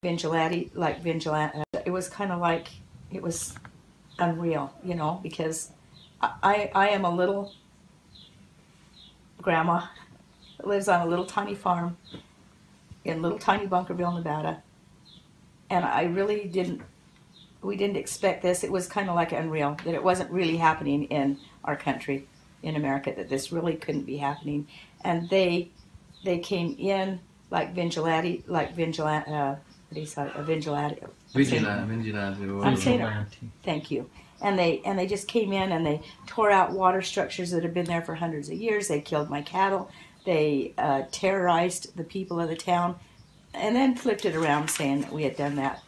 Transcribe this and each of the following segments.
vigilante. It was kind of like, it was unreal, you know, because I am a little grandma that lives on a little tiny farm in little tiny Bunkerville, Nevada, and we didn't expect this. It was kind of like unreal that it wasn't really happening in our country, in America, that this really couldn't be happening. And they came in like vigilante. Vigilante. I'm saying it. Thank you. And they just came in and they tore out water structures that had been there for hundreds of years. They killed my cattle. They terrorized the people of the town, and then flipped it around saying that we had done that.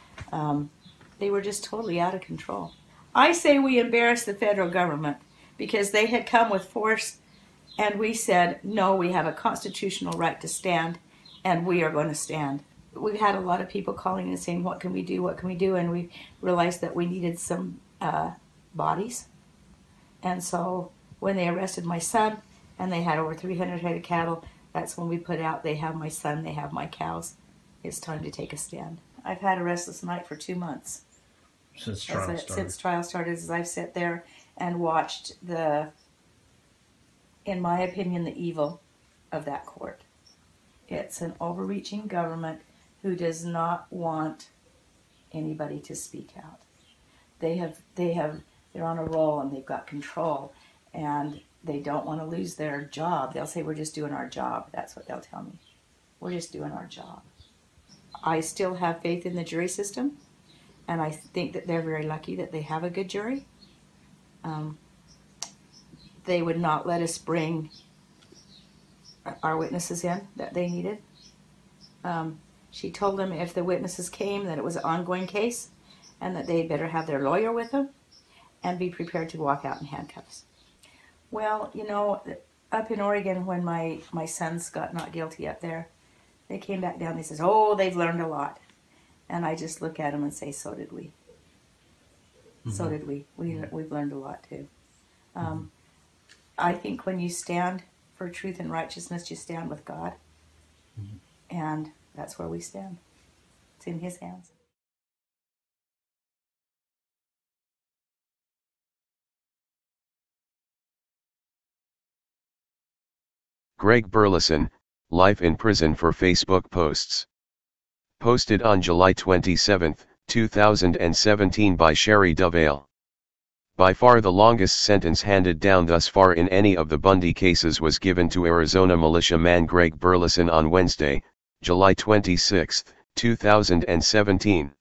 They were just totally out of control. I say we embarrassed the federal government because they had come with force, and we said, no, we have a constitutional right to stand, and we are going to stand. We've had a lot of people calling and saying, what can we do, what can we do? And we realized that we needed some bodies. And so when they arrested my son, and they had over 300 head of cattle, that's when we put out, they have my son, they have my cows. It's time to take a stand. I've had a restless night for 2 months. Since trial started, as I've sat there and watched in my opinion, the evil of that court. It's an overreaching government who does not want anybody to speak out. They're on a roll and they've got control, and they don't want to lose their job. They'll say, we're just doing our job. That's what they'll tell me. We're just doing our job. I still have faith in the jury system, and I think that they're very lucky that they have a good jury. They would not let us bring our witnesses in that they needed. She told them if the witnesses came that it was an ongoing case and that they better have their lawyer with them and be prepared to walk out in handcuffs. Well, you know, up in Oregon when my sons got not guilty up there, they came back down, they says, oh, they've learned a lot. And I just look at them and say, so did we. Mm-hmm. So did we. We've learned a lot too. I think when you stand for truth and righteousness, you stand with God. Mm-hmm. And that's where we stand. It's in His hands. Greg Burleson, life in prison for Facebook posts. Posted on July 27, 2017 by Sherry Duvale. By far the longest sentence handed down thus far in any of the Bundy cases was given to Arizona militiaman Greg Burleson on Wednesday, July 26, 2017.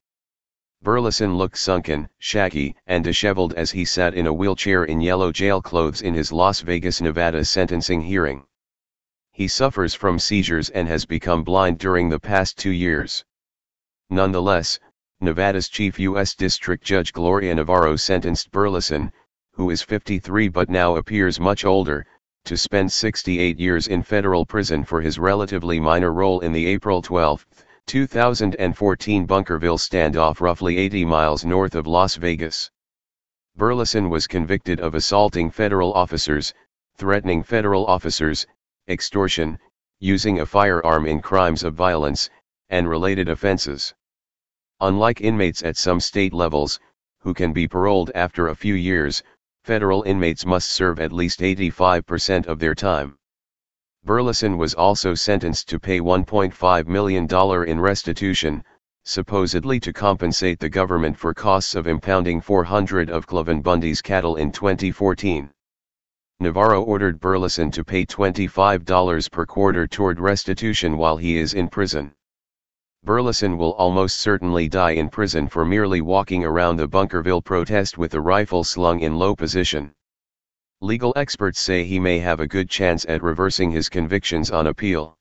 Burleson looked sunken, shaggy, and disheveled as he sat in a wheelchair in yellow jail clothes in his Las Vegas, Nevada sentencing hearing. He suffers from seizures and has become blind during the past 2 years. Nonetheless, Nevada's Chief U.S. District Judge Gloria Navarro sentenced Burleson, who is 53 but now appears much older, to spend 68 years in federal prison for his relatively minor role in the April 12, 2014 Bunkerville standoff roughly 80 miles north of Las Vegas. Burleson was convicted of assaulting federal officers, threatening federal officers, extortion, using a firearm in crimes of violence, and related offenses. Unlike inmates at some state levels, who can be paroled after a few years, federal inmates must serve at least 85% of their time. Burleson was also sentenced to pay $1.5 million in restitution, supposedly to compensate the government for costs of impounding 400 of Cliven Bundy's cattle in 2014. Navarro ordered Burleson to pay $25 per quarter toward restitution while he is in prison. Burleson will almost certainly die in prison for merely walking around the Bunkerville protest with a rifle slung in low position. Legal experts say he may have a good chance at reversing his convictions on appeal.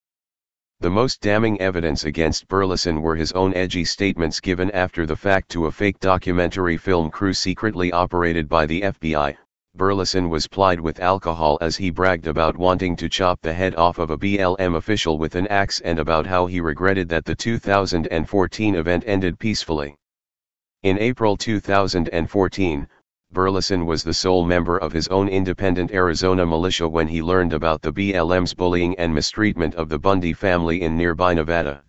The most damning evidence against Burleson were his own edgy statements given after the fact to a fake documentary film crew secretly operated by the FBI. Burleson was plied with alcohol as he bragged about wanting to chop the head off of a BLM official with an axe and about how he regretted that the 2014 event ended peacefully. In April 2014, Burleson was the sole member of his own independent Arizona militia when he learned about the BLM's bullying and mistreatment of the Bundy family in nearby Nevada.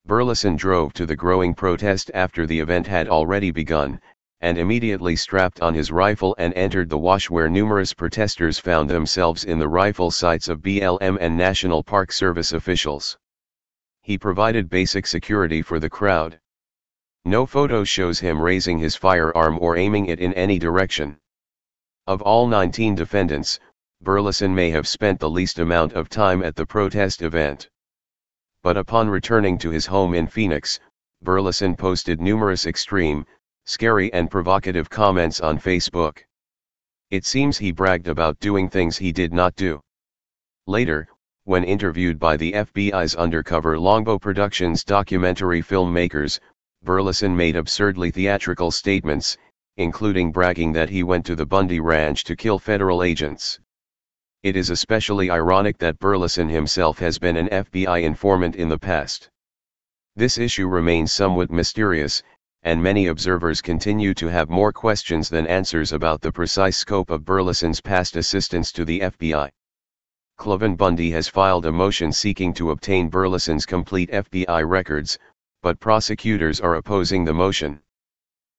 Burleson drove to the growing protest after the event had already begun, and immediately strapped on his rifle and entered the wash where numerous protesters found themselves in the rifle sights of BLM and National Park Service officials. He provided basic security for the crowd. No photo shows him raising his firearm or aiming it in any direction. Of all 19 defendants, Burleson may have spent the least amount of time at the protest event. But upon returning to his home in Phoenix, Burleson posted numerous extreme, scary and provocative comments on Facebook. It seems he bragged about doing things he did not do. Later, when interviewed by the FBI's undercover Longbow Productions documentary filmmakers, Burleson made absurdly theatrical statements, including bragging that he went to the Bundy ranch to kill federal agents. It is especially ironic that Burleson himself has been an FBI informant in the past. This issue remains somewhat mysterious, and many observers continue to have more questions than answers about the precise scope of Burleson's past assistance to the FBI. Cliven Bundy has filed a motion seeking to obtain Burleson's complete FBI records, but prosecutors are opposing the motion.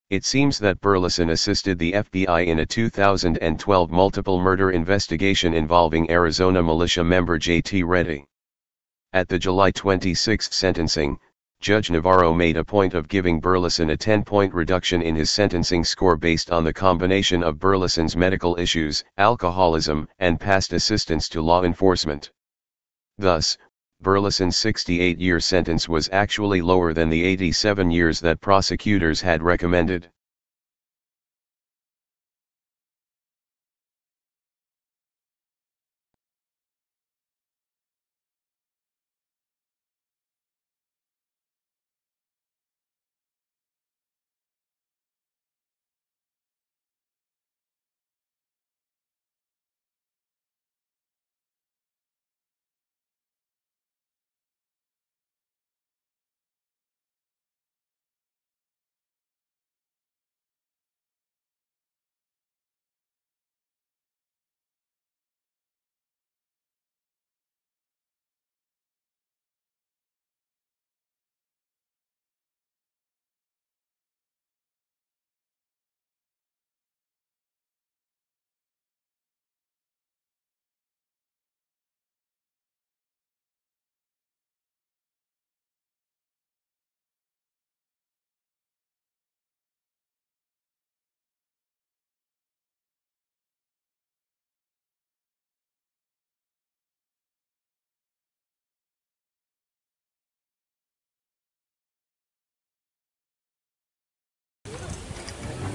It seems that Burleson assisted the FBI in a 2012 multiple murder investigation involving Arizona militia member J.T. Reddy. At the July 26 sentencing, Judge Navarro made a point of giving Burleson a 10-point reduction in his sentencing score based on the combination of Burleson's medical issues, alcoholism, and past assistance to law enforcement. Thus, Burleson's 68-year sentence was actually lower than the 87 years that prosecutors had recommended.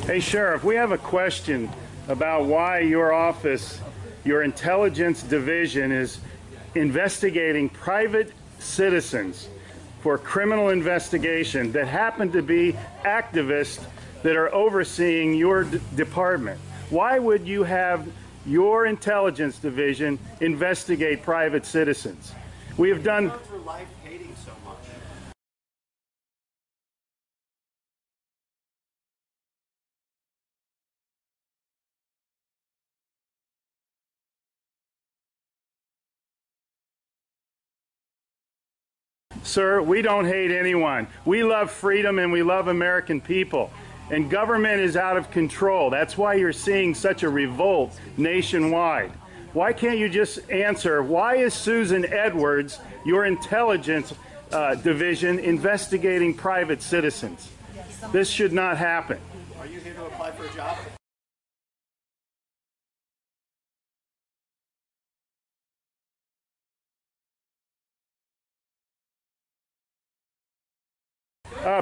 Hey, Sheriff, we have a question about why your office, your intelligence division, is investigating private citizens for criminal investigation that happen to be activists that are overseeing your department. Why would you have your intelligence division investigate private citizens? We have done... Sir, we don't hate anyone. We love freedom and we love American people. And government is out of control. That's why you're seeing such a revolt nationwide. Why can't you just answer, why is Susan Edwards, your intelligence division, investigating private citizens? This should not happen. Are you here to apply for a job?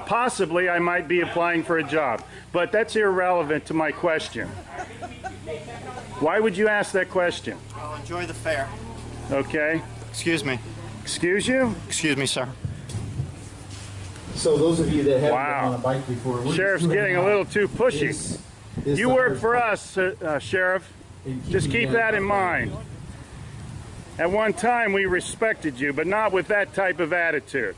Possibly I might be applying for a job, but that's irrelevant to my question. Why would you ask that question? Well, enjoy the fair. Okay. Excuse me. Excuse you? Excuse me, sir. So those of you that haven't Wow. been on a bike before, Sheriff's getting a little too pushy. You work for us, Sheriff. Just keep that in mind. At one time we respected you, but not with that type of attitude.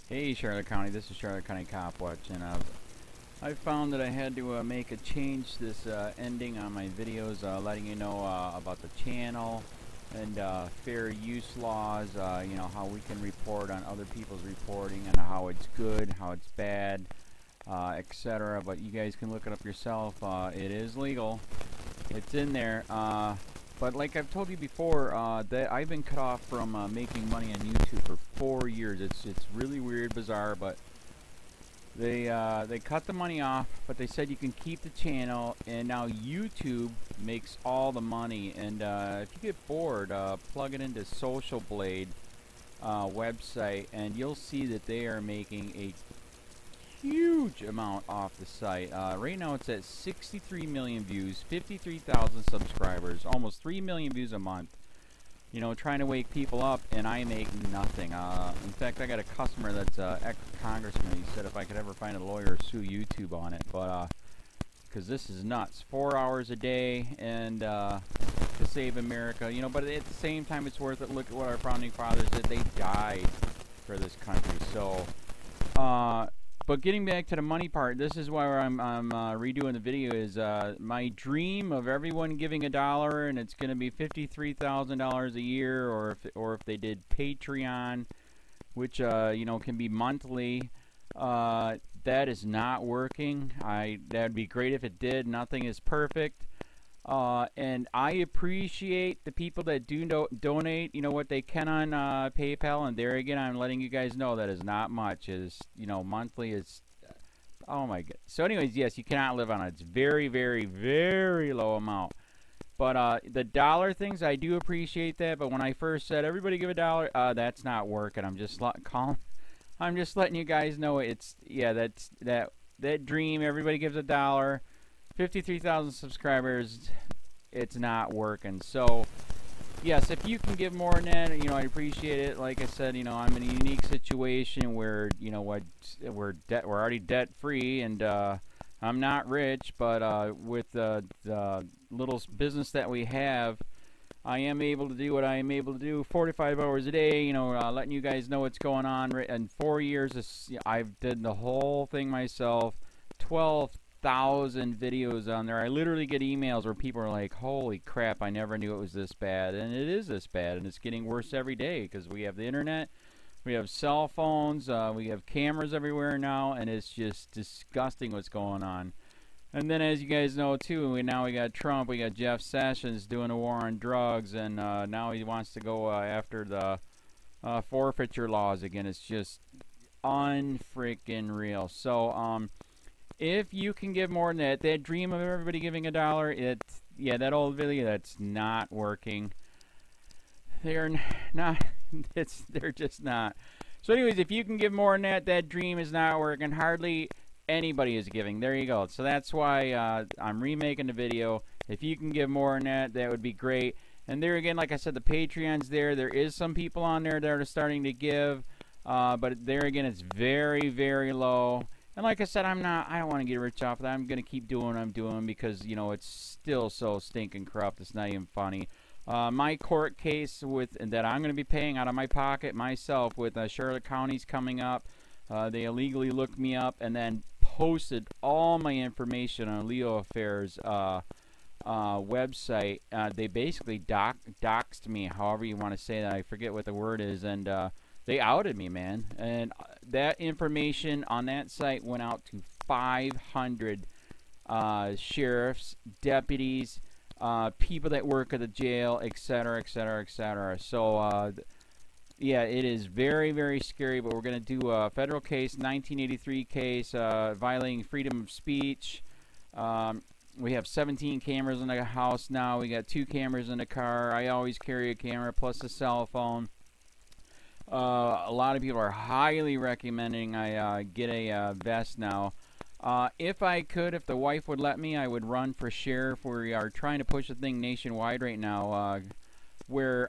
Hey Charlotte County, this is Charlotte County COPWATCH, and I found that I had to make a change this ending on my videos, letting you know about the channel and fair use laws, you know, how we can report on other people's reporting and how it's good, how it's bad, etc. But you guys can look it up yourself. It is legal. It's in there. But like I've told you before, that I've been cut off from making money on YouTube for 4 years. It's really weird, bizarre, but they cut the money off, but they said you can keep the channel, and now YouTube makes all the money. And if you get bored, plug it into Social Blade website, and you'll see that they are making a huge amount off the site. Right now it's at 63 million views, 53,000 subscribers, almost 3 million views a month. You know, trying to wake people up, and I make nothing. In fact, I got a customer that's ex-congressman. He said if I could ever find a lawyer, sue YouTube on it. But because this is nuts. 4 hours a day, and to save America. You know, but at the same time, it's worth it. Look at what our founding fathers did. They died for this country. So, but getting back to the money part, this is why I'm redoing the video. Is my dream of everyone giving $1, and it's going to be $53,000 a year, or if they did Patreon, which you know, can be monthly. That is not working. That'd be great if it did. Nothing is perfect. And I appreciate the people that do donate, you know, what they can on PayPal. And there again, I'm letting you guys know that is not much. Is, you know, monthly is, oh my god. So anyways, yes, you cannot live on it. It's very, very, very low amount. But the dollar things, I do appreciate that. But when I first said everybody give $1, that's not working. I'm just letting you guys know it's, yeah, that dream. Everybody gives $1. 53,000 subscribers, it's not working. So, yes, if you can give more than that, you know, I appreciate it. Like I said, you know, I'm in a unique situation where, you know, we're already debt free, and I'm not rich, but with the little business that we have, I am able to do what I am able to do 45 hours a day, you know, letting you guys know what's going on. In 4 years, I've did the whole thing myself. 12,000 videos on there. I literally get emails where people are like, holy crap, I never knew it was this bad. And it is this bad, and it's getting worse every day because we have the internet, we have cell phones, we have cameras everywhere now, and it's just disgusting what's going on. And then, as you guys know too, now we got Trump, we got Jeff Sessions doing a war on drugs, and now he wants to go after the forfeiture laws again. It's just unfreaking real. So, if you can give more than that dream of everybody giving $1, yeah, that old video, that's not working. They're not, they're just not. So anyways, if you can give more than that dream is not working. Hardly anybody is giving. There you go. So that's why I'm remaking the video. If you can give more than that, that would be great. And there again, like I said, the Patreon's there. There is some people on there that are starting to give, but there again, it's very, very low. And like I said, I don't want to get rich off of that. I'm going to keep doing what I'm doing because, you know, it's still so stinking corrupt. It's not even funny. My court case that I'm going to be paying out of my pocket myself with Charlotte County's coming up. They illegally looked me up and then posted all my information on LEOAFFAIRS website. They basically doxed me, however you want to say that. I forget what the word is, and they outed me, man. And that information on that site went out to 500 sheriffs, deputies, people that work at the jail, etc., etc., etc. So, yeah, it is very, very scary, but we're going to do a federal case, 1983 case, violating freedom of speech. We have 17 cameras in the house now. We got 2 cameras in the car. I always carry a camera plus a cell phone. A lot of people are highly recommending I get a vest now. If I could, if the wife would let me, I would run for sheriff. We are trying to push the thing nationwide right now, where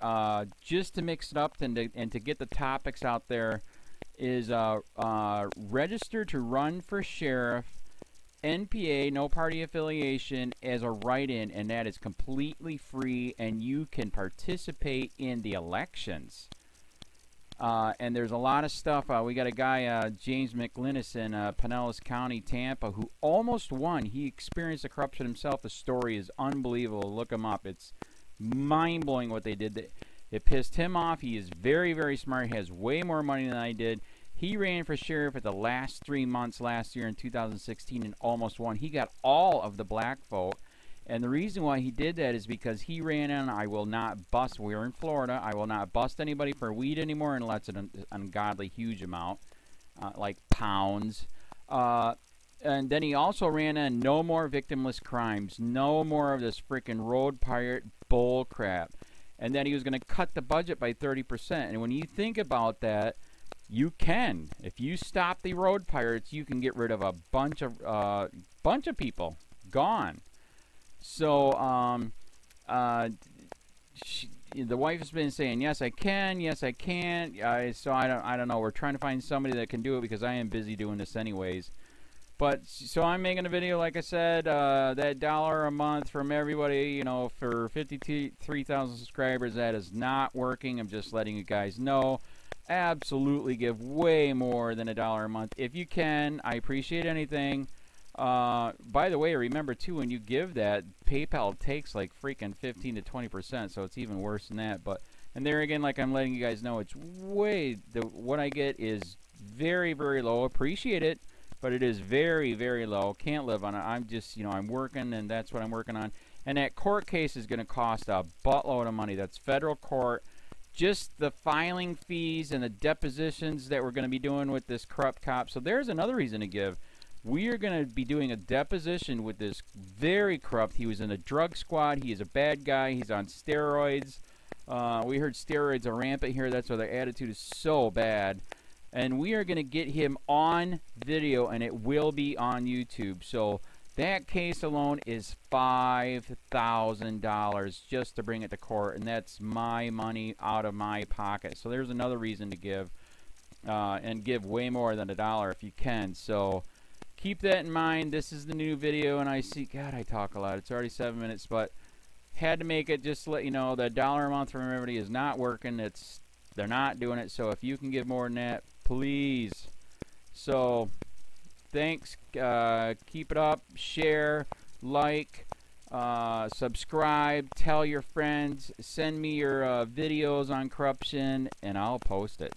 just to mix it up and to get the topics out there is register to run for sheriff, NPA, no party affiliation, as a write-in, and that is completely free, and you can participate in the elections. And there's a lot of stuff. We got a guy, James McLinnis in Pinellas County, Tampa, who almost won. He experienced the corruption himself. The story is unbelievable. Look him up. It's mind-blowing what they did. It pissed him off. He is very, very smart. He has way more money than I did. He ran for sheriff at the last 3 months last year in 2016 and almost won. He got all of the black vote. And the reason why he did that is because he ran in, I will not bust, we're in Florida, I will not bust anybody for weed anymore unless it's an ungodly huge amount, like pounds. And then he also ran in no more victimless crimes, no more of this freaking road pirate bull crap. And then he was going to cut the budget by 30%. And when you think about that, you can. If you stop the road pirates, you can get rid of a bunch of people. Gone. So, the wife has been saying, yes, I can, yes, I can't. So I don't know. We're trying to find somebody that can do it because I am busy doing this anyways. But, so I'm making a video, like I said, that $1 a month from everybody, you know, for 53,000 subscribers, that is not working. I'm just letting you guys know. Absolutely give way more than $1 a month. If you can, I appreciate anything. By the way, remember too, when you give that, PayPal takes like freaking 15 to 20%, so it's even worse than that. But, and there again, like I'm letting you guys know, it's way, what I get is very, very low. Appreciate it, but it is very, very low. Can't live on it. I'm just, you know, I'm working, and that's what I'm working on. And that court case is going to cost a buttload of money. That's federal court. Just the filing fees and the depositions that we're going to be doing with this corrupt cop. So there's another reason to give. We are going to be doing a deposition with this very corrupt. He was in a drug squad. He is a bad guy. He's on steroids. We heard steroids are rampant here. That's why their attitude is so bad. And we are going to get him on video, and it will be on YouTube. So that case alone is $5,000 just to bring it to court, and that's my money out of my pocket. So there's another reason to give, and give way more than $1 if you can. So keep that in mind. This is the new video, and I see, God, I talk a lot. It's already 7 minutes, but had to make it just to let you know that $1 a month from everybody is not working. They're not doing it. So if you can give more than that, please. So thanks. Keep it up. Share, like, subscribe, tell your friends, send me your videos on corruption, and I'll post it.